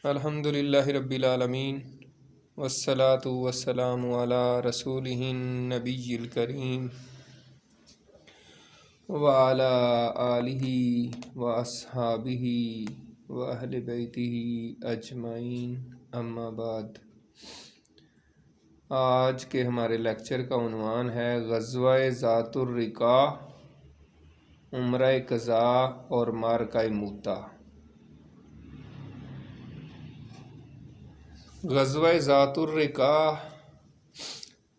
الحمد للہ رب العالمین والصلاة والسلام علی رسولہ النبی الکریم وعلی آلہ واصحابہ واہل بیتہ اجمعین، اما بعد۔ آج کے ہمارے لیکچر کا عنوان ہے غزوہ ذات الرقاع، عمرہ قضاء اور معرکہ موتہ۔ غزوہ ذات الرقاع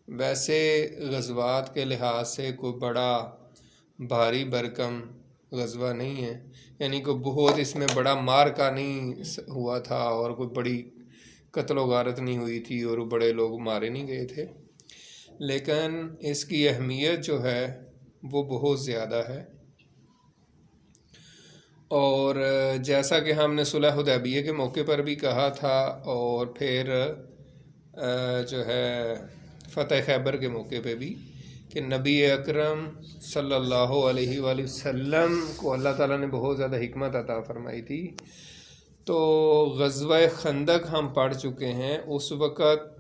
ویسے غزوات کے لحاظ سے کوئی بڑا بھاری بھرکم غزوہ نہیں ہے، یعنی کوئی بہت اس میں بڑا معرکہ نہیں ہوا تھا اور کوئی بڑی قتل و غارت نہیں ہوئی تھی اور بڑے لوگ مارے نہیں گئے تھے، لیکن اس کی اہمیت جو ہے وہ بہت زیادہ ہے۔ اور جیسا کہ ہم نے صلح حدیبیہ کے موقع پر بھی کہا تھا اور پھر جو ہے فتح خیبر کے موقع پہ بھی، کہ نبی اکرم صلی اللہ علیہ وآلہ وسلم کو اللہ تعالیٰ نے بہت زیادہ حکمت عطا فرمائی تھی۔ تو غزوہ خندق ہم پڑھ چکے ہیں، اس وقت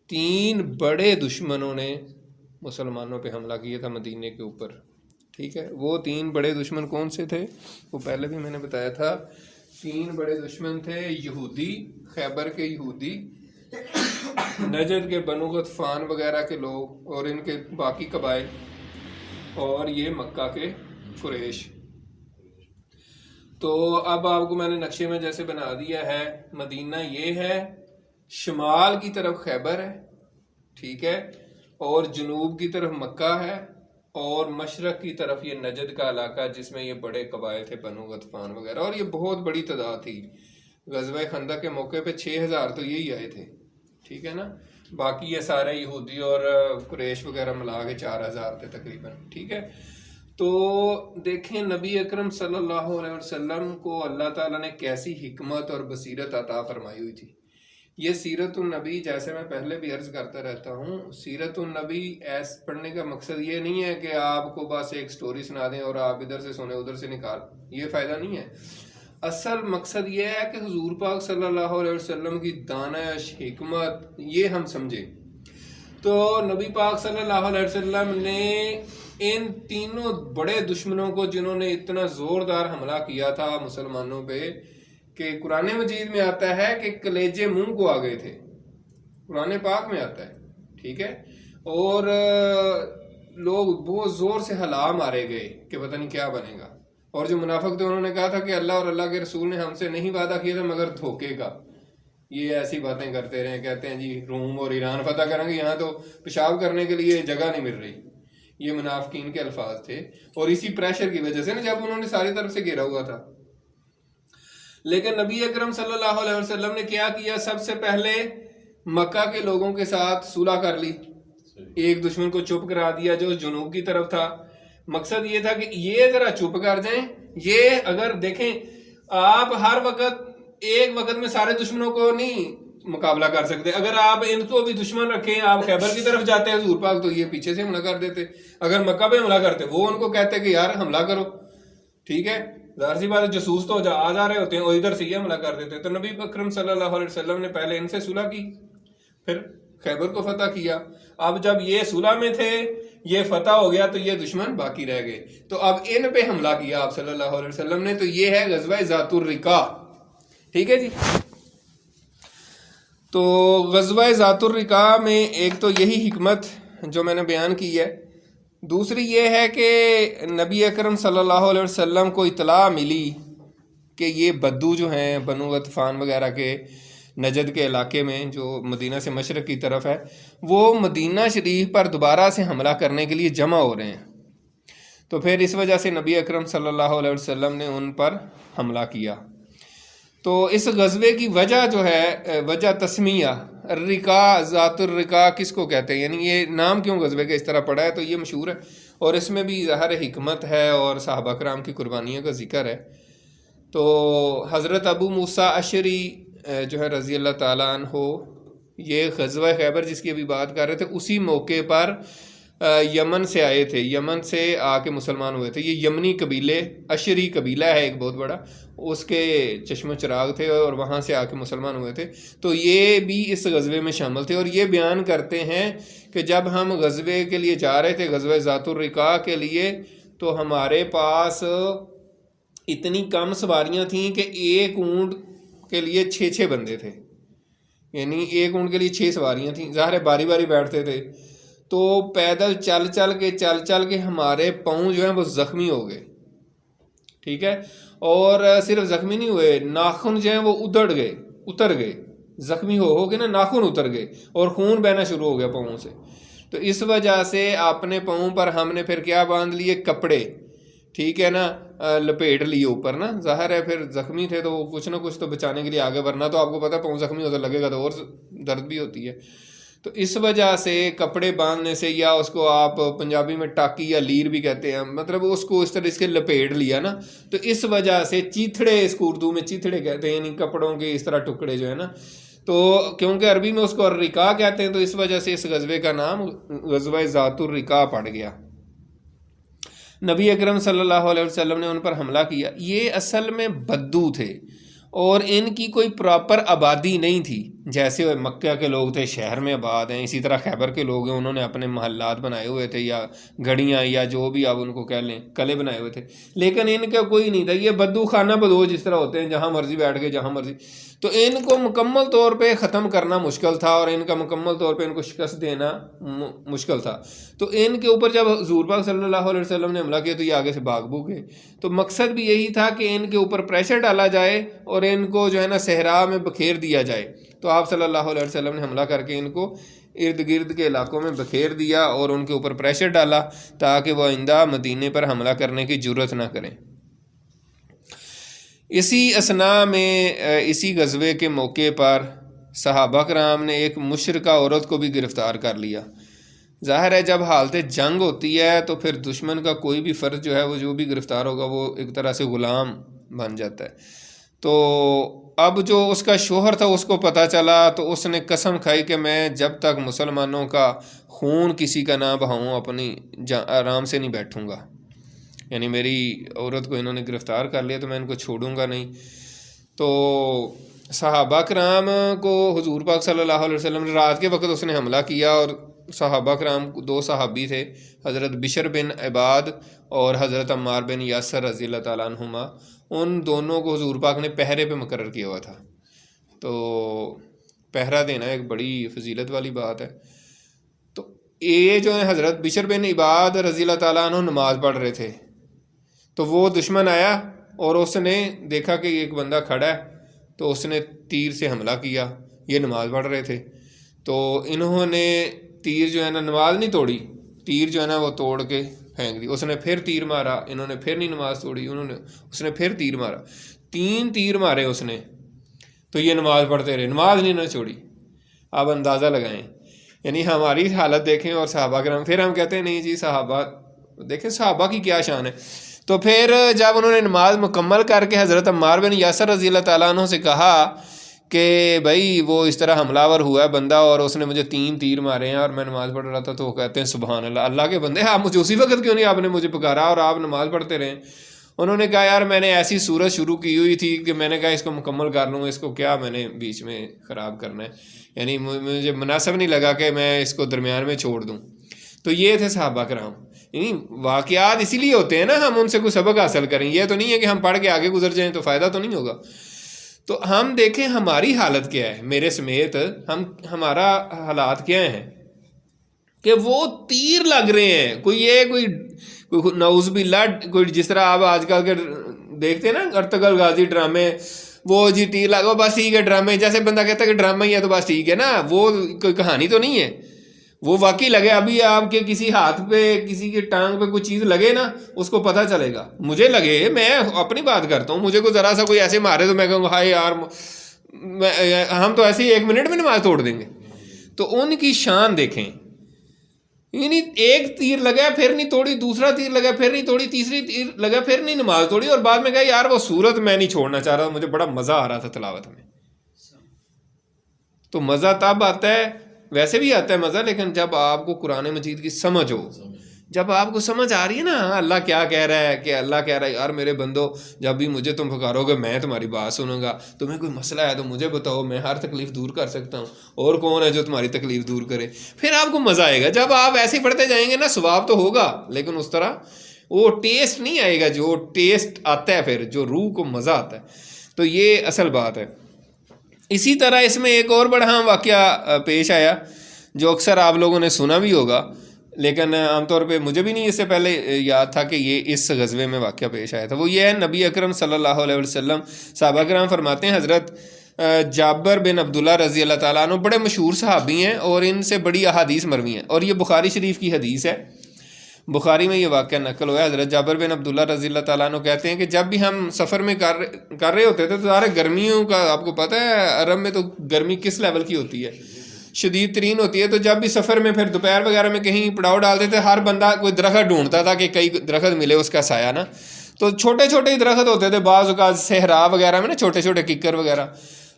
3 بڑے دشمنوں نے مسلمانوں پہ حملہ کیا تھا مدینے کے اوپر، ٹھیک ہے۔ وہ 3 بڑے دشمن کون سے تھے وہ پہلے بھی میں نے بتایا تھا۔ 3 بڑے دشمن تھے، یہودی، خیبر کے یہودی، نجد کے بنو غطفان وغیرہ کے لوگ اور ان کے باقی قبائل، اور یہ مکہ کے قریش۔ تو اب آپ کو میں نے نقشے میں جیسے بنا دیا ہے، مدینہ یہ ہے، شمال کی طرف خیبر ہے، ٹھیک ہے، اور جنوب کی طرف مکہ ہے، اور مشرق کی طرف یہ نجد کا علاقہ جس میں یہ بڑے قبائل تھے بنو غطفان وغیرہ، اور یہ بہت بڑی تعداد تھی۔ غزوہ خندق کے موقع پہ 6000 تو یہی آئے تھے، ٹھیک ہے نا، باقی یہ سارے یہودی اور قریش وغیرہ ملا کے 4000 تھے تقریباً، ٹھیک ہے۔ تو دیکھیں نبی اکرم صلی اللہ علیہ وسلم کو اللہ تعالیٰ نے کیسی حکمت اور بصیرت عطا فرمائی ہوئی تھی۔ یہ سیرت النبی، جیسے میں پہلے بھی عرض کرتا رہتا ہوں، سیرت النبی پڑھنے کا مقصد یہ نہیں ہے کہ آپ کو بس ایک سٹوری سنا دیں اور آپ ادھر سے سنیں ادھر سے نکال، یہ فائدہ نہیں ہے۔ اصل مقصد یہ ہے کہ حضور پاک صلی اللہ علیہ وسلم کی دانش، حکمت، یہ ہم سمجھیں۔ تو نبی پاک صلی اللہ علیہ وسلم نے ان 3 بڑے دشمنوں کو، جنہوں نے اتنا زوردار حملہ کیا تھا مسلمانوں پہ، کہ قرآن مجید میں آتا ہے کہ کلیجے منہ کو آ گئے تھے، قرآن پاک میں آتا ہے، ٹھیک ہے، اور لوگ بہت زور سے ہلا مارے گئے کہ پتہ نہیں کیا بنے گا۔ اور جو منافق تھے انہوں نے کہا تھا کہ اللہ اور اللہ کے رسول نے ہم سے نہیں وعدہ کیا تھا مگر دھوکے کا۔ یہ ایسی باتیں کرتے رہے، کہتے ہیں جی روم اور ایران فتح کریں گے، یہاں تو پیشاب کرنے کے لیے جگہ نہیں مل رہی۔ یہ منافقین کے الفاظ تھے، اور اسی پریشر کی وجہ سے نا، جب انہوں نے ساری طرف سے گھیرا ہوا تھا۔ لیکن نبی اکرم صلی اللہ علیہ وسلم نے کیا کیا؟ سب سے پہلے مکہ کے لوگوں کے ساتھ صلح کر لی، ایک دشمن کو چپ کرا دیا جو جنوب کی طرف تھا۔ مقصد یہ تھا کہ یہ ذرا چپ کر جائیں۔ یہ اگر دیکھیں، آپ ہر وقت ایک وقت میں سارے دشمنوں کو نہیں مقابلہ کر سکتے۔ اگر آپ ان کو بھی دشمن رکھیں، آپ خیبر کی طرف جاتے ہیں حضور پاک، تو یہ پیچھے سے حملہ کر دیتے۔ اگر مکہ پہ حملہ کرتے، وہ ان کو کہتے کہ یار حملہ کرو، ٹھیک ہے، ظاہر سی بات ہے، جاسوس تو آ جا رہے ہوتے ہیں، اور ادھر سے یہ حملہ کر دیتے۔ تو نبی اکرم صلی اللہ علیہ وسلم نے پہلے ان سے صلح کی، پھر خیبر کو فتح کیا۔ اب جب یہ صلح میں تھے، یہ فتح ہو گیا، تو یہ دشمن باقی رہ گئے، تو اب ان پہ حملہ کیا آپ صلی اللہ علیہ وسلم نے۔ تو یہ ہے غزوہ ذات الرقاع، ٹھیک ہے جی۔ تو غزوہ ذات الرقاع میں ایک تو یہی حکمت جو میں نے بیان کی ہے، دوسری یہ ہے کہ نبی اکرم صلی اللہ علیہ وسلم کو اطلاع ملی کہ یہ بدو جو ہیں بنو غطفان وغیرہ کے نجد کے علاقے میں، جو مدینہ سے مشرق کی طرف ہے، وہ مدینہ شریف پر دوبارہ سے حملہ کرنے کے لیے جمع ہو رہے ہیں۔ تو پھر اس وجہ سے نبی اکرم صلی اللہ علیہ وسلم نے ان پر حملہ کیا۔ تو اس غزوے کی وجہ جو ہے، وجہ تسمیہ الرقاع، ذات الرقاع کس کو کہتے ہیں، یعنی یہ نام کیوں غزوے کا اس طرح پڑا ہے، تو یہ مشہور ہے، اور اس میں بھی ظاہر حکمت ہے اور صحابہ کرام کی قربانیوں کا ذکر ہے۔ تو حضرت ابو موسیٰ اشعری جو ہے رضی اللہ تعالیٰ عنہ، یہ غزوہ خیبر جس کی ابھی بات کر رہے تھے، اسی موقع پر یمن سے آئے تھے، یمن سے آ کے مسلمان ہوئے تھے. یہ یمنی قبیلے، اشری قبیلہ ہے ایک بہت بڑا، اس کے چشم و چراغ تھے اور وہاں سے آ کے مسلمان ہوئے تھے. تو یہ بھی اس غزوے میں شامل تھے، اور یہ بیان کرتے ہیں کہ جب ہم غزوے کے لیے جا رہے تھے، غزوہ ذات الرقاع کے لیے، تو ہمارے پاس اتنی کم سواریاں تھیں کہ ایک اونٹ کے لیے 6 بندے تھے، یعنی ایک اونٹ کے لیے 6 سواریاں تھیں. ظاہر ہے باری باری بیٹھتے تھے. تو پیدل چل کے ہمارے پاؤں جو ہیں وہ زخمی ہو گئے. ٹھیک ہے، اور صرف زخمی نہیں ہوئے، ناخن جو ہیں وہ اتر گئے، زخمی ہو کے نا ناخن اتر گئے اور خون بہنا شروع ہو گیا پاؤں سے. تو اس وجہ سے اپنے پاؤں پر ہم نے پھر کیا باندھ لیے؟ کپڑے. ٹھیک ہے نا، لپیٹ لیے اوپر نا. ظاہر ہے پھر زخمی تھے تو کچھ نہ کچھ تو بچانے کے لیے آگے، ورنہ تو آپ کو پتہ پاؤں زخمی ہوتا لگے گا تو اور درد بھی ہوتی ہے. تو اس وجہ سے کپڑے باندھنے سے، یا اس کو آپ پنجابی میں ٹاکی یا لیر بھی کہتے ہیں، مطلب اس کو اس طرح اس کے لپیٹ لیا نا، تو اس وجہ سے چیتھڑے، اس کو اردو میں چیتھڑے کہتے ہیں، یعنی کپڑوں کے اس طرح ٹکڑے جو ہے نا. تو کیونکہ عربی میں اس کو الرقاع کہتے ہیں، تو اس وجہ سے اس غزوے کا نام غزوہ ذات الرقاع پڑ گیا. نبی اکرم صلی اللہ علیہ وسلم نے ان پر حملہ کیا. یہ اصل میں بدو تھے اور ان کی کوئی پراپر آبادی نہیں تھی. جیسے مکہ کے لوگ تھے شہر میں آباد ہیں، اسی طرح خیبر کے لوگ ہیں، انہوں نے اپنے محلات بنائے ہوئے تھے، یا گھڑیاں یا جو بھی آپ ان کو کہہ لیں، قلعے بنائے ہوئے تھے. لیکن ان کا کوئی نہیں تھا. یہ بدو خانہ بدو جس طرح ہوتے ہیں، جہاں مرضی بیٹھ گئے، جہاں مرضی. تو ان کو مکمل طور پہ ختم کرنا مشکل تھا، اور ان کا مکمل طور پہ ان کو شکست دینا مشکل تھا. تو ان کے اوپر جب حضور پاک صلی اللہ علیہ وسلم نے حملہ کیا تو یہ آگے سے بھاگ بھوگ گئے. تو مقصد بھی یہی تھا کہ ان کے اوپر پریشر ڈالا جائے اور ان کو جو ہے نا صحرا میں بکھیر دیا جائے. تو آپ صلی اللہ علیہ وسلم نے حملہ کر کے ان کو ارد گرد کے علاقوں میں بکھیر دیا اور ان کے اوپر پریشر ڈالا تاکہ وہ آئندہ مدینے پر حملہ کرنے کی جرت نہ کریں. اسی اثناء میں، اسی غزوے کے موقع پر صحابہ کرام نے ایک مشرکہ عورت کو بھی گرفتار کر لیا. ظاہر ہے جب حالت جنگ ہوتی ہے تو پھر دشمن کا کوئی بھی فرد جو ہے وہ جو بھی گرفتار ہوگا وہ ایک طرح سے غلام بن جاتا ہے. تو اب جو اس کا شوہر تھا اس کو پتہ چلا تو اس نے قسم کھائی کہ میں جب تک مسلمانوں کا خون کسی کا نہ بہاؤں اپنی آرام سے نہیں بیٹھوں گا. یعنی میری عورت کو انہوں نے گرفتار کر لیا تو میں ان کو چھوڑوں گا نہیں. تو صحابہ کرام کو حضور پاک صلی اللہ علیہ وسلم نے رات کے وقت اس نے حملہ کیا، اور صحابہ کرام 2 صحابی تھے، حضرت بشر بن عباد اور حضرت عمار بن یاسر رضی اللہ تعالیٰ عنہما. ان دونوں کو حضور پاک نے پہرے پہ مقرر کیا ہوا تھا. تو پہرا دینا ایک بڑی فضیلت والی بات ہے. تو یہ جو ہے حضرت بشر بن عباد رضی اللہ تعالیٰ عنہ نماز پڑھ رہے تھے، تو وہ دشمن آیا اور اس نے دیکھا کہ ایک بندہ کھڑا ہے، تو اس نے تیر سے حملہ کیا. یہ نماز پڑھ رہے تھے تو انہوں نے تیر جو ہے نا، نماز نہیں توڑی، تیر جو ہے نا وہ توڑ کے پھینک دی. اس نے پھر تیر مارا، انہوں نے پھر نہیں نماز توڑی، اس نے پھر تیر مارا. 3 تیر مارے اس نے، تو یہ نماز پڑھتے رہے، نماز نہیں نہ چھوڑی. آپ اندازہ لگائیں، یعنی ہماری حالت دیکھیں اور صحابہ کرام. پھر ہم کہتے ہیں نہیں جی صحابہ، دیکھیں صحابہ کی کیا شان ہے. تو پھر جب انہوں نے نماز مکمل کر کے حضرت عمار بن یاسر رضی اللہ تعالیٰ عنہ سے کہا کہ بھائی وہ اس طرح حملہ آور ہوا ہے بندہ اور اس نے مجھے 3 تیر مارے ہیں اور میں نماز پڑھ رہا تھا، تو وہ کہتے ہیں سبحان اللہ، اللہ کے بندے آپ مجھے اسی وقت کیوں نہیں آپ نے مجھے پکارا اور آپ نماز پڑھتے رہے. انہوں نے کہا یار میں نے ایسی صورت شروع کی ہوئی تھی کہ میں نے کہا اس کو مکمل کر لوں، اس کو کیا میں نے بیچ میں خراب کرنا ہے، یعنی مجھے مناسب نہیں لگا کہ میں اس کو درمیان میں چھوڑ دوں. تو یہ تھے صحابہ کرام. یعنی واقعات اسی لیے ہوتے ہیں نا ہم ان سے کوئی سبق حاصل کریں. یہ تو نہیں ہے کہ ہم پڑھ کے آگے گزر جائیں تو فائدہ تو نہیں ہوگا. تو ہم دیکھیں ہماری حالت کیا ہے، میرے سمیت ہمارا حالات کیا ہیں کہ وہ تیر لگ رہے ہیں. کوئی نعوذ باللہ، کوئی جس طرح آپ آج کل کے دیکھتے ہیں نا ارطغرل غازی ڈرامے، وہ جی تیر لگا بس ٹھیک ہے، ڈرامے جیسے بندہ کہتا ہے کہ ڈرامہ ہی ہے تو بس ٹھیک ہے نا، وہ کوئی کہانی تو نہیں ہے. وہ واقعی لگے. ابھی آپ کے کسی ہاتھ پہ کسی کی ٹانگ پہ کوئی چیز لگے نا اس کو پتہ چلے گا. مجھے لگے، میں اپنی بات کرتا ہوں، مجھے کوئی ذرا سا کوئی ایسے مارے تو میں کہوں ہائے یار ہم تو ایسے ہی 1 منٹ میں نماز توڑ دیں گے. تو ان کی شان دیکھیں، یعنی ایک تیر لگا پھر نہیں توڑی، دوسرا تیر لگا پھر نہیں توڑی، تیسری تیر لگا پھر نہیں نماز توڑی، اور بعد میں کہا یار وہ صورت میں نہیں چھوڑنا چاہ رہا، مجھے بڑا مزہ آ رہا تھا تلاوت میں. تو مزہ تب آتا ہے ویسے بھی آتا ہے مزہ، لیکن جب آپ کو قرآن مجید کی سمجھ ہو، جب آپ کو سمجھ آ رہی ہے نا اللہ کیا کہہ رہا ہے، کہ اللہ کہہ رہا ہے یار میرے بندو جب بھی مجھے تم پکارو گے میں تمہاری بات سنوں گا، تمہیں کوئی مسئلہ ہے تو مجھے بتاؤ، میں ہر تکلیف دور کر سکتا ہوں، اور کون ہے جو تمہاری تکلیف دور کرے. پھر آپ کو مزہ آئے گا. جب آپ ایسے ہی پڑھتے جائیں گے نا ثواب تو ہوگا، لیکن اس طرح وہ ٹیسٹ نہیں آئے گا جو ٹیسٹ آتا ہے پھر جو روح کو مزہ آتا ہے. تو یہ اصل بات ہے. اسی طرح اس میں ایک اور بڑا واقعہ پیش آیا جو اکثر آپ لوگوں نے سنا بھی ہوگا، لیکن عام طور پہ مجھے بھی نہیں اس سے پہلے یاد تھا کہ یہ اس غزوے میں واقعہ پیش آیا تھا. وہ یہ ہے نبی اکرم صلی اللہ علیہ وسلم، صحابہ کرام فرماتے ہیں، حضرت جابر بن عبداللہ رضی اللہ تعالیٰ عنہ بڑے مشہور صحابی ہیں اور ان سے بڑی احادیث مروی ہیں، اور یہ بخاری شریف کی حدیث ہے. بخاری میں یہ واقعہ نقل ہوا ہے. حضرت جابر بن عبداللہ رضی اللہ تعالیٰ عنہ کہتے ہیں کہ جب بھی ہم سفر میں کر رہے ہوتے تھے تو سارے گرمیوں کا آپ کو پتہ ہے عرب میں تو گرمی کس لیول کی ہوتی ہے، شدید ترین ہوتی ہے. تو جب بھی سفر میں پھر دوپہر وغیرہ میں کہیں پڑاؤ ڈالتے تھے، ہر بندہ کوئی درخت ڈھونڈتا تھا کہ کئی درخت ملے اس کا سایہ نا. تو چھوٹے چھوٹے ہی درخت ہوتے تھے، بعض اوقات صحرا وغیرہ میں نا چھوٹے چھوٹے ککر وغیرہ.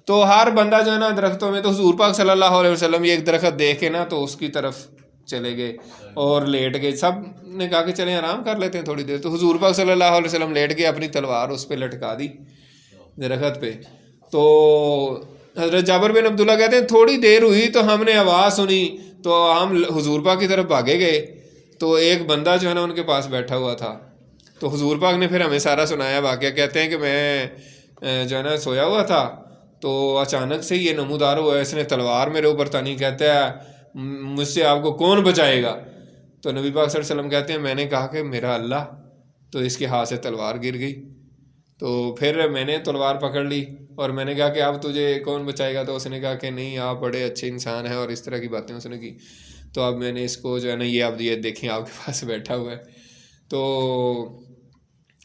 تو ہر بندہ جو ہے نا درختوں میں، تو حضور پاک صلی اللہ علیہ وسلم یہ ایک درخت دیکھ کے نا تو اس کی طرف چلے گئے اور لیٹ گئے. سب نے کہا کہ چلیں آرام کر لیتے ہیں تھوڑی دیر. تو حضور پاک صلی اللہ علیہ وسلم لیٹ گئے، اپنی تلوار اس پہ لٹکا دی درخت پہ. تو حضرت جابر بن عبداللہ کہتے ہیں تھوڑی دیر ہوئی تو ہم نے آواز سنی تو ہم حضور پاک کی طرف بھاگے گئے. تو ایک بندہ جو ہے نا ان کے پاس بیٹھا ہوا تھا. تو حضور پاک نے پھر ہمیں سارا سنایا واقعہ. کہتے ہیں کہ میں جو ہے نا سویا ہوا تھا تو اچانک سے یہ نمودار ہوا، اس نے تلوار میرے اوپر تانی. کہتا ہے مجھ سے آپ کو کون بچائے گا؟ تو نبی پاک صلی اللہ علیہ وسلم کہتے ہیں میں نے کہا کہ میرا اللہ. تو اس کے ہاتھ سے تلوار گر گئی. تو پھر میں نے تلوار پکڑ لی اور میں نے کہا کہ اب تجھے کون بچائے گا؟ تو اس نے کہا کہ نہیں آپ بڑے اچھے انسان ہیں، اور اس طرح کی باتیں اس نے کی. تو اب میں نے اس کو جو ہے نا یہ اب یہ دیکھیں آپ کے پاس بیٹھا ہوا ہے. تو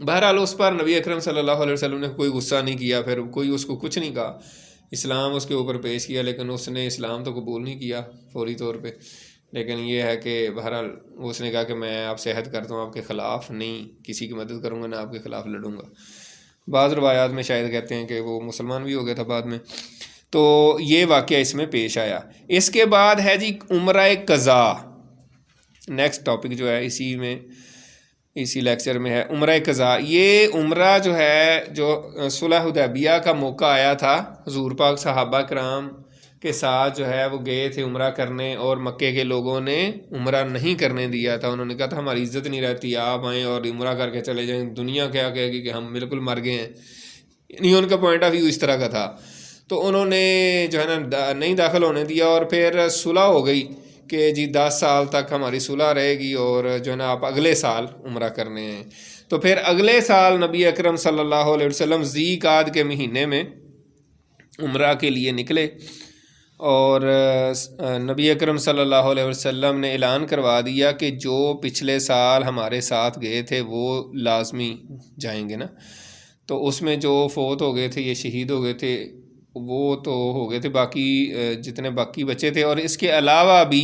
بہرحال اس پر نبی اکرم صلی اللہ علیہ وسلم نے کوئی غصہ نہیں کیا، پھر کوئی اس کو کچھ نہیں کہا. اسلام اس کے اوپر پیش کیا، لیکن اس نے اسلام تو قبول نہیں کیا فوری طور پہ. لیکن یہ ہے کہ بہرحال اس نے کہا کہ میں آپ سے عہد کرتا ہوں آپ کے خلاف نہیں کسی کی مدد کروں گا، نہ آپ کے خلاف لڑوں گا. بعض روایات میں شاید کہتے ہیں کہ وہ مسلمان بھی ہو گیا تھا بعد میں. تو یہ واقعہ اس میں پیش آیا. اس کے بعد ہے جی عمرہ قضا. نیکسٹ ٹاپک جو ہے اسی لیکچر میں ہے عمرہ قضا. یہ عمرہ جو ہے جو صلح حدیبیہ کا موقع آیا تھا، حضور پاک صحابہ کرام کے ساتھ جو ہے وہ گئے تھے عمرہ کرنے، اور مکے کے لوگوں نے عمرہ نہیں کرنے دیا تھا. انہوں نے کہا تھا ہماری عزت نہیں رہتی، آپ آئیں اور عمرہ کر کے چلے جائیں، دنیا کیا کہے گی کہ ہم بالکل مر گئے ہیں. یعنی ان کا پوائنٹ آف ویو اس طرح کا تھا. تو انہوں نے جو ہے نا نہیں داخل ہونے دیا، اور پھر صلح ہو گئی کہ جی 10 سال تک ہماری صلح رہے گی، اور جو ہے نا آپ اگلے سال عمرہ کرنے ہیں. تو پھر اگلے سال نبی اکرم صلی اللہ علیہ وسلم ذی قعدہ کے مہینے میں عمرہ کے لیے نکلے، اور نبی اکرم صلی اللہ علیہ وسلم نے اعلان کروا دیا کہ جو پچھلے سال ہمارے ساتھ گئے تھے وہ لازمی جائیں گے نا. تو اس میں جو فوت ہو گئے تھے، یہ شہید ہو گئے تھے، وہ تو ہو گئے تھے، باقی جتنے باقی بچے تھے، اور اس کے علاوہ بھی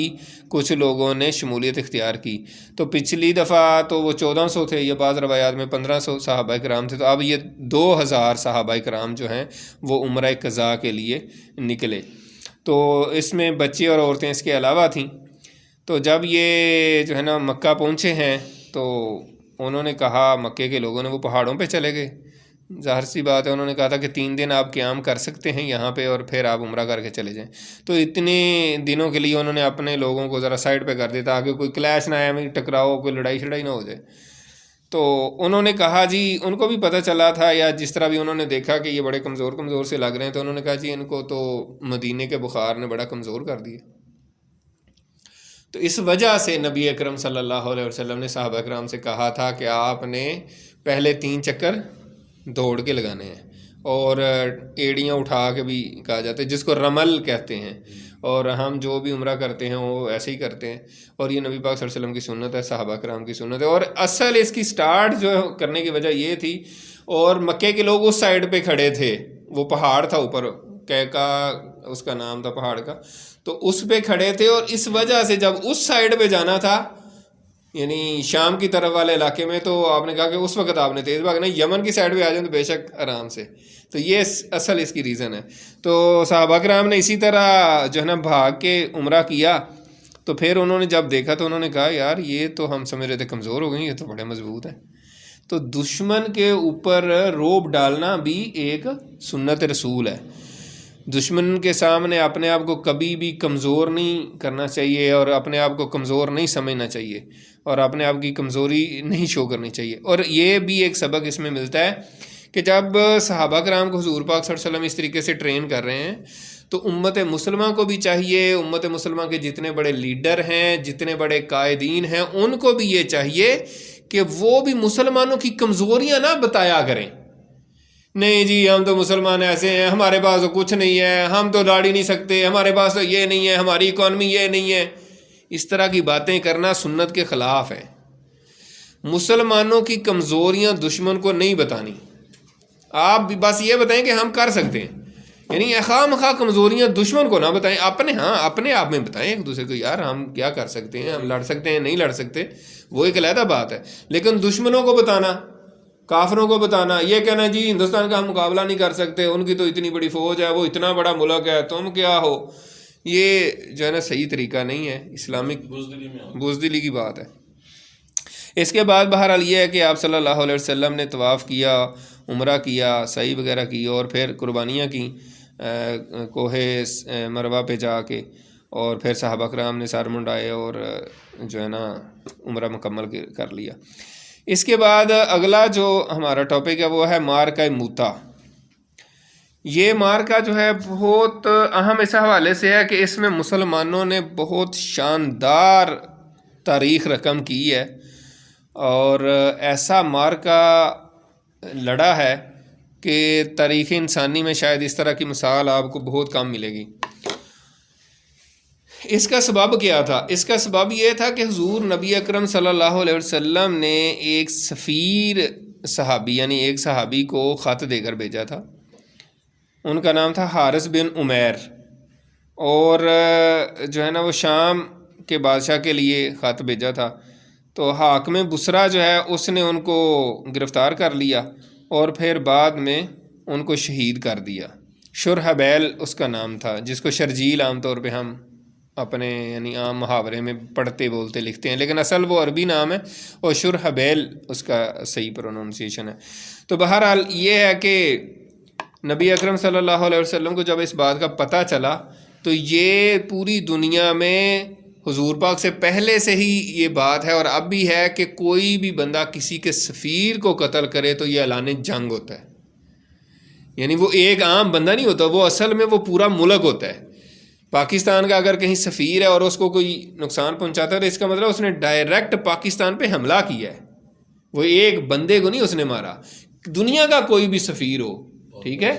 کچھ لوگوں نے شمولیت اختیار کی. تو پچھلی دفعہ تو وہ 1400 تھے، یہ بعض روایات میں 1500 صحابہ کرام تھے. تو اب یہ 2000 صحابہ کرام جو ہیں وہ عمرہ قضا کے لیے نکلے. تو اس میں بچے اور عورتیں اس کے علاوہ تھیں. تو جب یہ جو ہے نا مکہ پہنچے ہیں تو انہوں نے کہا، مکے کے لوگوں نے، وہ پہاڑوں پہ چلے گئے. ظاہر سی بات ہے، انہوں نے کہا تھا کہ 3 دن آپ قیام کر سکتے ہیں یہاں پہ، اور پھر آپ عمرہ کر کے چلے جائیں. تو اتنے دنوں کے لیے انہوں نے اپنے لوگوں کو ذرا سائڈ پہ کر دیا تاکہ کوئی کلیش نہ آئے، ٹکراؤ، کوئی لڑائی شڑائی نہ ہو جائے. تو انہوں نے کہا جی، ان کو بھی پتہ چلا تھا، یا جس طرح بھی انہوں نے دیکھا کہ یہ بڑے کمزور سے لگ رہے ہیں، تو انہوں نے کہا جی ان کو تو مدینے کے بخار نے بڑا کمزور کر دیا. تو اس وجہ سے نبی اکرم صلی اللہ علیہ وسلم نے صحابہ کرام سے کہا تھا کہ آپ نے پہلے 3 چکر دوڑ کے لگانے ہیں، اور ایڑیاں اٹھا کے بھی کہا جاتا ہے، جس کو رمل کہتے ہیں. اور ہم جو بھی عمرہ کرتے ہیں وہ ایسے ہی کرتے ہیں، اور یہ نبی پاک صلی اللہ علیہ وسلم کی سنت ہے، صحابہ کرام کی سنت ہے. اور اصل اس کی سٹارٹ جو کرنے کی وجہ یہ تھی، اور مکے کے لوگ اس سائڈ پہ کھڑے تھے، وہ پہاڑ تھا اوپر، کیکا اس کا نام تھا پہاڑ کا، تو اس پہ کھڑے تھے. اور اس وجہ سے جب اس سائڈ پہ جانا تھا، یعنی شام کی طرف والے علاقے میں تو آپ نے کہا کہ اس وقت آپ نے تیز بھاگنا، یمن کی سائڈ پہ آ جائیں تو بے شک آرام سے. تو یہ اصل اس کی ریزن ہے. تو صحابہ کرام نے اسی طرح جو ہے نا بھاگ کے عمرہ کیا. تو پھر انہوں نے جب دیکھا تو انہوں نے کہا یار یہ تو ہم سمجھ رہے تھے کمزور ہو گئی، یہ تو بڑے مضبوط ہیں. تو دشمن کے اوپر روب ڈالنا بھی ایک سنت رسول ہے. دشمن کے سامنے اپنے آپ کو کبھی بھی کمزور نہیں کرنا چاہیے اور اپنے آپ کو کمزور نہیں سمجھنا چاہیے اور اپنے آپ کی کمزوری نہیں شو کرنی چاہیے. اور یہ بھی ایک سبق اس میں ملتا ہے کہ جب صحابہ کرام کو حضور پاک صلی اللہ علیہ وسلم اس طریقے سے ٹرین کر رہے ہیں تو امت مسلمہ کو بھی چاہیے، امت مسلمہ کے جتنے بڑے لیڈر ہیں، جتنے بڑے قائدین ہیں، ان کو بھی یہ چاہیے کہ وہ بھی مسلمانوں کی کمزوریاں نہ بتایا کریں. نہیں جی ہم تو مسلمان ایسے ہیں، ہمارے پاس تو کچھ نہیں ہے، ہم تو لڑ ہی نہیں سکتے، ہمارے پاس تو یہ نہیں ہے، ہماری اکانومی یہ نہیں ہے. اس طرح کی باتیں کرنا سنت کے خلاف ہے. مسلمانوں کی کمزوریاں دشمن کو نہیں بتانی. آپ بس یہ بتائیں کہ ہم کر سکتے ہیں، یعنی خواہ مخواہ کمزوریاں دشمن کو نہ بتائیں، اپنے آپ میں بتائیں ایک دوسرے کو، یار ہم کیا کر سکتے ہیں، ہم لڑ سکتے ہیں نہیں لڑ سکتے، وہ ایک علیحدہ بات ہے. لیکن دشمنوں کو بتانا، کافروں کو بتانا، یہ کہنا جی ہندوستان کا ہم مقابلہ نہیں کر سکتے، ان کی تو اتنی بڑی فوج ہے، وہ اتنا بڑا ملک ہے، تم کیا ہو، یہ جو ہے نا صحیح طریقہ نہیں ہے، اسلامک بزدلی کی بات ہے. اس کے بعد بہرحال یہ ہے کہ آپ صلی اللہ علیہ وسلم نے طواف کیا، عمرہ کیا، سعی وغیرہ کی اور پھر قربانیاں کی کوہ مروہ پہ جا کے، اور پھر صحابہ کرام نے سر منڈائے اور جو ہے نا عمرہ مکمل کر لیا. اس کے بعد اگلا جو ہمارا ٹاپک ہے وہ ہے معرکہ موتا. یہ معرکہ جو ہے بہت اہم اس حوالے سے ہے کہ اس میں مسلمانوں نے بہت شاندار تاریخ رقم کی ہے اور ایسا معرکہ لڑا ہے کہ تاریخ انسانی میں شاید اس طرح کی مثال آپ کو بہت کم ملے گی. اس کا سبب کیا تھا؟ اس کا سبب یہ تھا کہ حضور نبی اکرم صلی اللہ علیہ وسلم نے ایک سفیر صحابی یعنی ایک صحابی کو خط دے کر بھیجا تھا. ان کا نام تھا حارث بن عمیر، اور جو ہے نا وہ شام کے بادشاہ کے لیے خط بھیجا تھا. تو حاکم بصرہ جو ہے اس نے ان کو گرفتار کر لیا اور پھر بعد میں ان کو شہید کر دیا. شرحبیل اس کا نام تھا، جس کو شرجیل عام طور پہ ہم اپنے یعنی عام محاورے میں پڑھتے بولتے لکھتے ہیں، لیکن اصل وہ عربی نام ہے اور شرحبیل اس کا صحیح پروننسیشن ہے. تو بہرحال یہ ہے کہ نبی اکرم صلی اللہ علیہ وسلم کو جب اس بات کا پتہ چلا تو یہ پوری دنیا میں حضور پاک سے پہلے سے ہی یہ بات ہے اور اب بھی ہے کہ کوئی بھی بندہ کسی کے سفیر کو قتل کرے تو یہ اعلان جنگ ہوتا ہے. یعنی وہ ایک عام بندہ نہیں ہوتا، وہ اصل میں وہ پورا ملک ہوتا ہے. پاکستان کا اگر کہیں سفیر ہے اور اس کو کوئی نقصان پہنچاتا ہے تو اس کا مطلب اس نے ڈائریکٹ پاکستان پہ حملہ کیا ہے، وہ ایک بندے کو نہیں اس نے مارا. دنیا کا کوئی بھی سفیر ہو، ٹھیک ہے،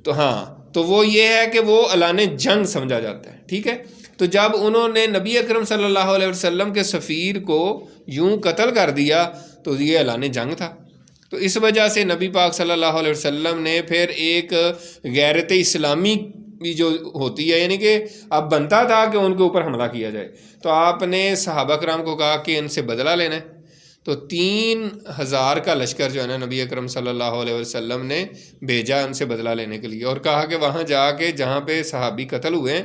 تو ہاں تو وہ یہ ہے کہ وہ اعلان جنگ سمجھا جاتا ہے. ٹھیک ہے، تو جب انہوں نے نبی اکرم صلی اللہ علیہ وسلم کے سفیر کو یوں قتل کر دیا تو یہ اعلان جنگ تھا. تو اس وجہ سے نبی پاک صلی اللہ علیہ وسلم نے پھر ایک غیرت اسلامی بھی جو ہوتی ہے، یعنی کہ اب بنتا تھا کہ ان کے اوپر حملہ کیا جائے، تو آپ نے صحابہ کرام کو کہا کہ ان سے بدلہ لینا ہے. تو 3000 کا لشکر جو ہے نا نبی اکرم صلی اللہ علیہ وسلم نے بھیجا ان سے بدلہ لینے کے لیے، اور کہا کہ وہاں جا کے جہاں پہ صحابی قتل ہوئے ہیں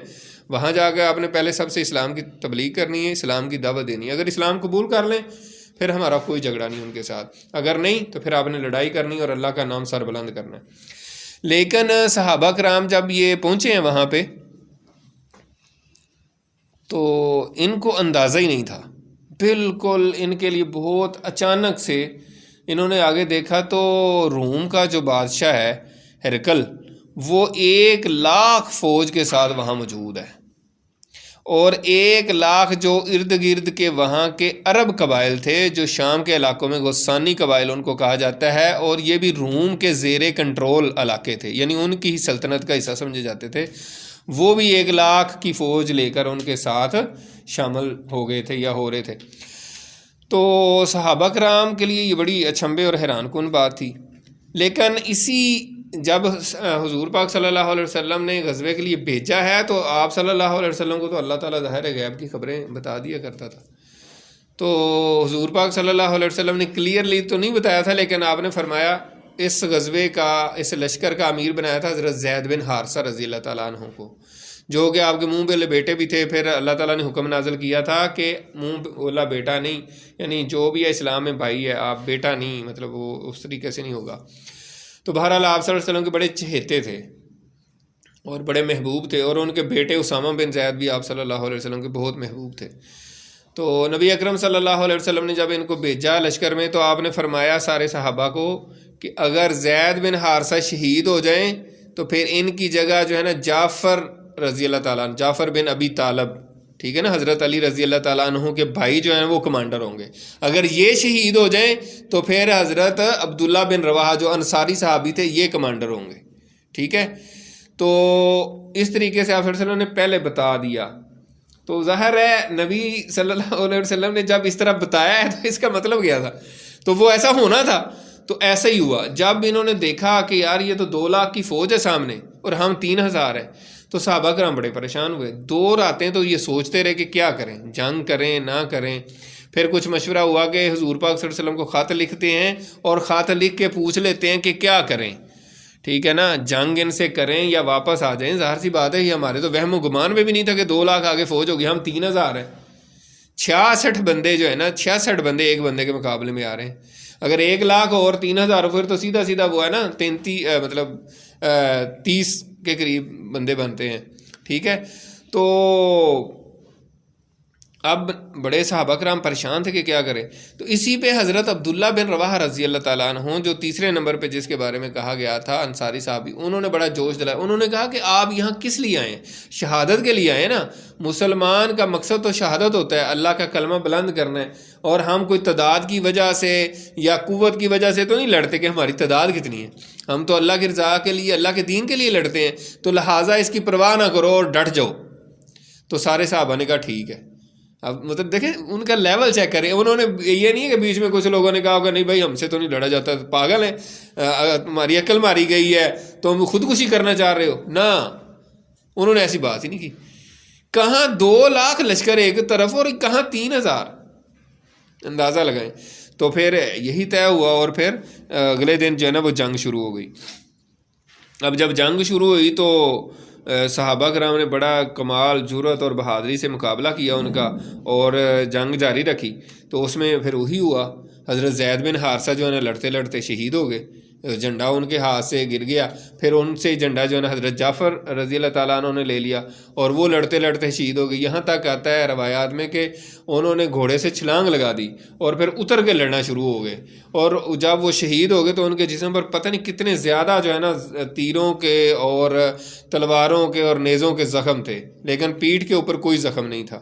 وہاں جا کے آپ نے پہلے سب سے اسلام کی تبلیغ کرنی ہے، اسلام کی دعوت دینی ہے. اگر اسلام قبول کر لیں پھر ہمارا کوئی جھگڑا نہیں ان کے ساتھ، اگر نہیں تو پھر آپ نے لڑائی کرنی اور اللہ کا نام سر بلند کرنا ہے. لیکن صحابہ کرام جب یہ پہنچے ہیں وہاں پہ تو ان کو اندازہ ہی نہیں تھا، بالکل ان کے لیے بہت اچانک سے انہوں نے آگے دیکھا تو روم کا جو بادشاہ ہے ہرقل، وہ 1,00,000 فوج کے ساتھ وہاں موجود ہے، اور 1,00,000 جو ارد گرد کے وہاں کے عرب قبائل تھے جو شام کے علاقوں میں غسانی قبائل ان کو کہا جاتا ہے، اور یہ بھی روم کے زیر کنٹرول علاقے تھے، یعنی ان کی سلطنت کا حصہ سمجھے جاتے تھے. وہ بھی 1,00,000 کی فوج لے کر ان کے ساتھ شامل ہو گئے تھے یا ہو رہے تھے. تو صحابہ کرام کے لیے یہ بڑی اچنبھے اور حیران کن بات تھی. لیکن اسی جب حضور پاک صلی اللہ علیہ وسلم نے غزوے کے لیے بھیجا ہے تو آپ صلی اللہ علیہ وسلم کو تو اللہ تعالیٰ ظاہر غیب کی خبریں بتا دیا کرتا تھا. تو حضور پاک صلی اللہ علیہ وسلم نے کلیئرلی تو نہیں بتایا تھا، لیکن آپ نے فرمایا اس غزوے کا، اس لشکر کا امیر بنایا تھا حضرت زید بن حارثہ رضی اللہ تعالیٰ عنہ کو، جو کہ آپ کے منہ پہ بیٹے بھی تھے. پھر اللہ تعالیٰ نے حکم نازل کیا تھا کہ منہ والا بیٹا نہیں، یعنی جو بھی ہے اسلام میں بھائی ہے، آپ بیٹا نہیں، مطلب وہ اس طریقے سے نہیں ہوگا. تو بہرحال آپ صلی اللہ علیہ وسلم کے بڑے چہیتے تھے اور بڑے محبوب تھے، اور ان کے بیٹے اسامہ بن زید بھی آپ صلی اللہ علیہ وسلم کے بہت محبوب تھے. تو نبی اکرم صلی اللہ علیہ وسلم نے جب ان کو بھیجا لشکر میں، تو آپ نے فرمایا سارے صحابہ کو کہ اگر زید بن حارثہ شہید ہو جائیں تو پھر ان کی جگہ جو ہے نا جعفر رضی اللہ تعالیٰ عنہ، جعفر بن ابی طالب، ٹھیک ہے نا، حضرت علی رضی اللہ تعالیٰ عنہ کے بھائی جو ہیں وہ کمانڈر ہوں گے. اگر یہ شہید ہو جائیں تو پھر حضرت عبداللہ بن رواحہ جو انصاری صحابی تھے یہ کمانڈر ہوں گے. ٹھیک ہے، تو اس طریقے سے آپ صلی اللہ علیہ وسلم نے پہلے بتا دیا. تو ظاہر ہے نبی صلی اللہ علیہ وسلم نے جب اس طرح بتایا ہے تو اس کا مطلب کیا تھا، تو وہ ایسا ہونا تھا. تو ایسا ہی ہوا. جب انہوں نے دیکھا کہ یار یہ تو 2 لاکھ کی فوج ہے سامنے اور ہم 3000 ہیں، تو صحابہ کرام بڑے پریشان ہوئے. 2 راتیں تو یہ سوچتے رہے کہ کیا کریں، جنگ کریں نہ کریں. پھر کچھ مشورہ ہوا کہ حضور پاک صلی اللہ علیہ وسلم کو خط لکھتے ہیں اور خط لکھ کے پوچھ لیتے ہیں کہ کیا کریں. ٹھیک ہے نا، جنگ ان سے کریں یا واپس آ جائیں. ظاہر سی بات ہے یہ ہمارے تو وہم و گمان میں بھی نہیں تھا کہ 2 لاکھ آگے فوج ہوگی، ہم 3000 ہیں. 66 بندے جو ہے نا، 66 بندے ایک بندے کے مقابلے میں آ رہے ہیں. اگر 1 لاکھ اور 3000 پھر تو سیدھا سیدھا وہ ہے نا 30 کے قریب بندے بنتے ہیں. ٹھیک ہے، تو اب بڑے صحابہ کرام پریشان تھے کہ کیا کریں. تو اسی پہ حضرت عبداللہ بن رواحہ رضی اللہ تعالیٰ عنہ جو تیسرے نمبر پہ جس کے بارے میں کہا گیا تھا انصاری صحابی، انہوں نے بڑا جوش دلایا. انہوں نے کہا کہ آپ یہاں کس لیے آئے ہیں؟ شہادت کے لیے آئے نا. مسلمان کا مقصد تو شہادت ہوتا ہے، اللہ کا کلمہ بلند کرنا ہے. اور ہم کوئی تعداد کی وجہ سے یا قوت کی وجہ سے تو نہیں لڑتے کہ ہماری تعداد کتنی ہے. ہم تو اللہ کی رضا کے لیے، اللہ کے دین کے لیے لڑتے ہیں. تو لہٰذا اس کی پرواہ نہ کرو اور ڈٹ جاؤ. تو سارے صحابہ نے کہا ٹھیک ہے. اب مطلب دیکھیں ان کا لیول چیک کریں. انہوں نے یہ نہیں ہے کہ بیچ میں کچھ لوگوں نے کہا ہوگا نہیں بھائی ہم سے تو نہیں لڑا جاتا، پاگل ہیں، تمہاری عقل ماری گئی ہے، تم خودکشی کرنا چاہ رہے ہو. نہ، انہوں نے ایسی بات ہی نہیں کی. کہاں 2 لاکھ لشکر ایک طرف اور کہاں 3000، اندازہ لگائیں. تو پھر یہی طے ہوا اور پھر اگلے دن جو ہے نا وہ جنگ شروع ہو گئی. اب جب جنگ شروع ہوئی تو صحابہ کرام نے بڑا کمال، جرأت اور بہادری سے مقابلہ کیا ان کا، اور جنگ جاری رکھی. تو اس میں پھر وہی ہوا، حضرت زید بن حارثہ جو ہے نا لڑتے لڑتے شہید ہو گئے. جھنڈا ان کے ہاتھ سے گر گیا. پھر ان سے جھنڈا جو ہے نا حضرت جعفر رضی اللہ تعالیٰ عنہ نے لے لیا اور وہ لڑتے لڑتے شہید ہو گئے. یہاں تک آتا ہے روایات میں کہ انہوں نے گھوڑے سے چھلانگ لگا دی اور پھر اتر کے لڑنا شروع ہو گئے. اور جب وہ شہید ہو گئے تو ان کے جسم پر پتہ نہیں کتنے زیادہ جو ہے نا تیروں کے اور تلواروں کے اور نیزوں کے زخم تھے، لیکن پیٹھ کے اوپر کوئی زخم نہیں تھا.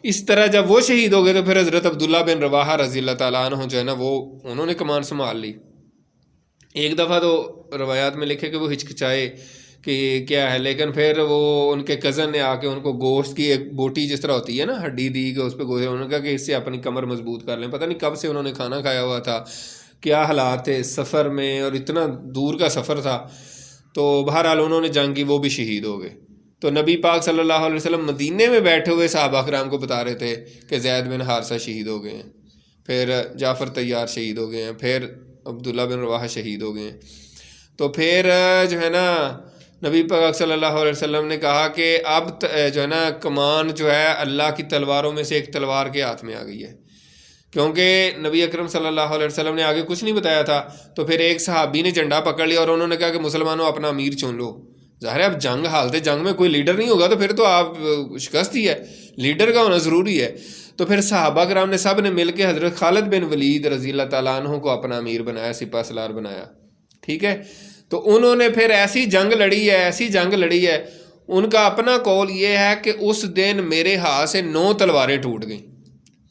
اس طرح جب وہ شہید ہو گئے تو پھر حضرت عبداللہ بن رواحہ رضی اللہ تعالیٰ عنہ جو ہے نا وہ انہوں نے کمان سنبھال لی. ایک دفعہ تو روایات میں لکھے کہ وہ ہچکچائے کہ کیا ہے، لیکن پھر وہ ان کے کزن نے آ کے ان کو گوشت کی ایک بوٹی جس طرح ہوتی ہے نا ہڈی دی کہ اس پہ گوشت، انہوں نے کہا کہ اس سے اپنی کمر مضبوط کر لیں. پتہ نہیں کب سے انہوں نے کھانا کھایا ہوا تھا، کیا حالات تھے سفر میں، اور اتنا دور کا سفر تھا. تو بہرحال انہوں نے جنگ کی، وہ بھی شہید ہو گئے. تو نبی پاک صلی اللہ علیہ وسلم مدینے میں بیٹھے ہوئے صحابہ کرام کو بتا رہے تھے کہ زید بن حارثہ شہید ہو گئے ہیں، پھر جعفر طیار شہید ہو گئے ہیں، پھر عبداللہ بن رواحہ شہید ہو گئے ہیں. تو پھر جو ہے نا نبی پاک صلی اللہ علیہ وسلم نے کہا کہ اب جو ہے نا کمان جو ہے اللہ کی تلواروں میں سے ایک تلوار کے ہاتھ میں آ گئی ہے، کیونکہ نبی اکرم صلی اللہ علیہ وسلم نے آگے کچھ نہیں بتایا تھا. تو پھر ایک صحابی نے جھنڈا پکڑ لیا اور انہوں نے کہا کہ مسلمانوں اپنا امیر چن لو. ظاہر ہے اب جنگ حالت جنگ میں کوئی لیڈر نہیں ہوگا تو پھر تو آپ شکست ہی ہے، لیڈر کا ہونا ضروری ہے. تو پھر صحابہ کرام نے سب نے مل کے حضرت خالد بن ولید رضی اللہ تعالیٰ عنہ کو اپنا امیر بنایا، سپہ سالار بنایا. ٹھیک ہے، تو انہوں نے پھر ایسی جنگ لڑی ہے. ان کا اپنا قول یہ ہے کہ اس دن میرے ہاتھ سے 9 تلواریں ٹوٹ گئیں،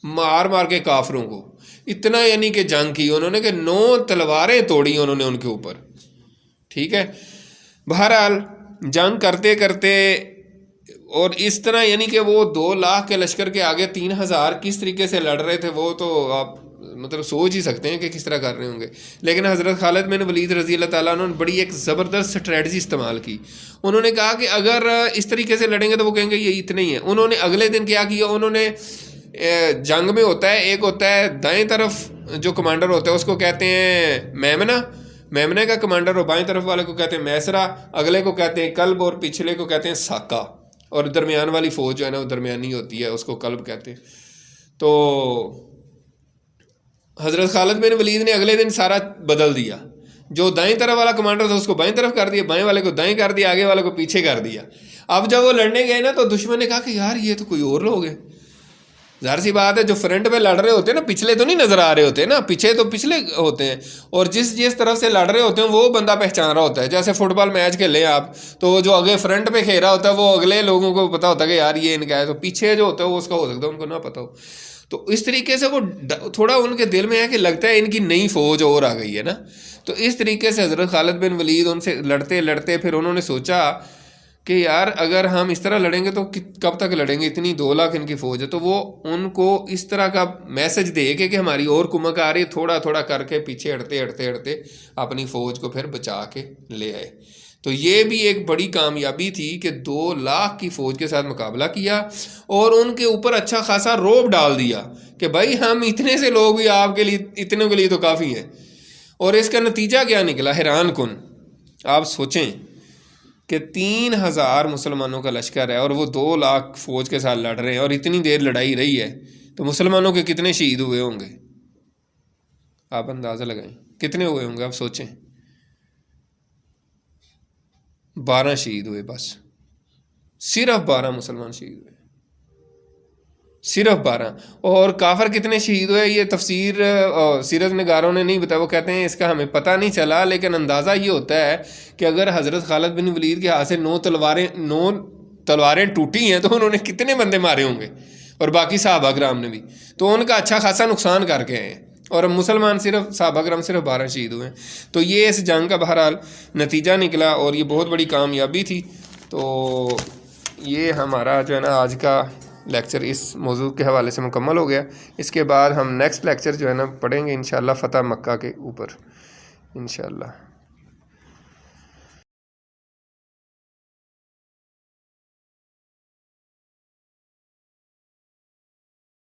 مار مار کے کافروں کو. اتنا یعنی کہ جنگ کی انہوں نے کہ 9 تلواریں توڑی انہوں نے ان کے اوپر. ٹھیک ہے، بہرحال جنگ کرتے کرتے اور اس طرح یعنی کہ وہ 2 لاکھ کے لشکر کے آگے 3000 کس طریقے سے لڑ رہے تھے وہ تو آپ مطلب سوچ ہی سکتے ہیں کہ کس طرح کر رہے ہوں گے. لیکن حضرت خالد بن ولید رضی اللہ تعالیٰ عنہ نے بڑی ایک زبردست اسٹریٹجی استعمال کی. انہوں نے کہا کہ اگر اس طریقے سے لڑیں گے تو وہ کہیں گے یہ اتنے ہی ہیں. انہوں نے اگلے دن کیا کیا، انہوں نے جنگ میں ہوتا ہے، ایک ہوتا ہے دائیں طرف جو کمانڈر ہوتا ہے اس کو کہتے ہیں میمنہ، میمنہ کا کمانڈر، اور بائیں طرف والے کو کہتے ہیں میسرہ، اگلے کو کہتے ہیں کلب، اور پچھلے کو کہتے ہیں ساکا، اور درمیان والی فوج جو ہے نا وہ درمیانی ہوتی ہے، اس کو کلب کہتے ہیں۔ تو حضرت خالد بن ولید نے اگلے دن سارا بدل دیا، جو دائیں طرف والا کمانڈر تھا اس کو بائیں طرف کر دیا، بائیں والے کو دائیں کر دیا، آگے والے کو پیچھے کر دیا۔ اب جب وہ لڑنے گئے نا تو دشمن نے کہا کہ یار یہ تو کوئی اور لوگ ہیں۔ ظاہر سی بات ہے جو فرنٹ پہ لڑ رہے ہوتے ہیں نا پچھلے تو نہیں نظر آ رہے ہوتے نا، پیچھے تو پچھلے ہوتے ہیں، اور جس طرف سے لڑ رہے ہوتے ہیں وہ بندہ پہچان رہا ہوتا ہے۔ جیسے فٹ بال میچ کھیلیں آپ تو جو آگے فرنٹ پہ کھیل رہا ہوتا ہے وہ اگلے لوگوں کو پتا ہوتا ہے کہ یار یہ ان کا ہے، تو پیچھے جو ہوتا ہے وہ اس کا ہو سکتا ہے ان کو نہ پتا ہو۔ تو اس طریقے سے وہ تھوڑا ان کے دل میں ہے کہ لگتا ہے ان کی نئی فوج اور آ گئی ہے نا۔ تو اس طریقے سے حضرت خالد بن ولید ان سے لڑتے لڑتے پھر انہوں نے سوچا کہ یار اگر ہم اس طرح لڑیں گے تو کب تک لڑیں گے، اتنی 2 لاکھ ان کی فوج ہے۔ تو وہ ان کو اس طرح کا میسج دے کہ ہماری اور کمک آ رہی، تھوڑا تھوڑا کر کے پیچھے ہٹتے اپنی فوج کو پھر بچا کے لے آئے۔ تو یہ بھی ایک بڑی کامیابی تھی کہ 2 لاکھ کی فوج کے ساتھ مقابلہ کیا، اور ان کے اوپر اچھا خاصا رعب ڈال دیا کہ بھائی ہم اتنے سے لوگ بھی آپ کے لیے، اتنوں کے لیے تو کافی ہیں۔ اور اس کا نتیجہ کیا نکلا، حیران کن۔ آپ سوچیں کہ 3000 مسلمانوں کا لشکر ہے اور وہ 2 لاکھ فوج کے ساتھ لڑ رہے ہیں، اور اتنی دیر لڑائی رہی ہے، تو مسلمانوں کے کتنے شہید ہوئے ہوں گے؟ آپ اندازہ لگائیں کتنے ہوئے ہوں گے، آپ سوچیں۔ 12 شہید ہوئے، بس صرف 12 مسلمان شہید ہوئے، صرف 12۔ اور کافر کتنے شہید ہوئے یہ تفسیر سیرت نگاروں نے نہیں بتایا، وہ کہتے ہیں اس کا ہمیں پتہ نہیں چلا، لیکن اندازہ یہ ہوتا ہے کہ اگر حضرت خالد بن ولید کے ہاتھ سے 9 تلواریں ٹوٹی ہیں تو انہوں نے کتنے بندے مارے ہوں گے، اور باقی صحابہ کرام نے بھی، تو ان کا اچھا خاصا نقصان کر کے ہیں، اور مسلمان صرف صحابہ کرام صرف 12 شہید ہوئے ہیں۔ تو یہ اس جنگ کا بہرحال نتیجہ نکلا، اور یہ بہت بڑی کامیابی تھی۔ تو یہ ہمارا جو ہے نا آج کا لیکچر اس موضوع کے حوالے سے مکمل ہو گیا۔ اس کے بعد ہم نیکسٹ لیکچر جو ہے نا پڑھیں گے انشاءاللہ فتح مکہ کے اوپر انشاءاللہ۔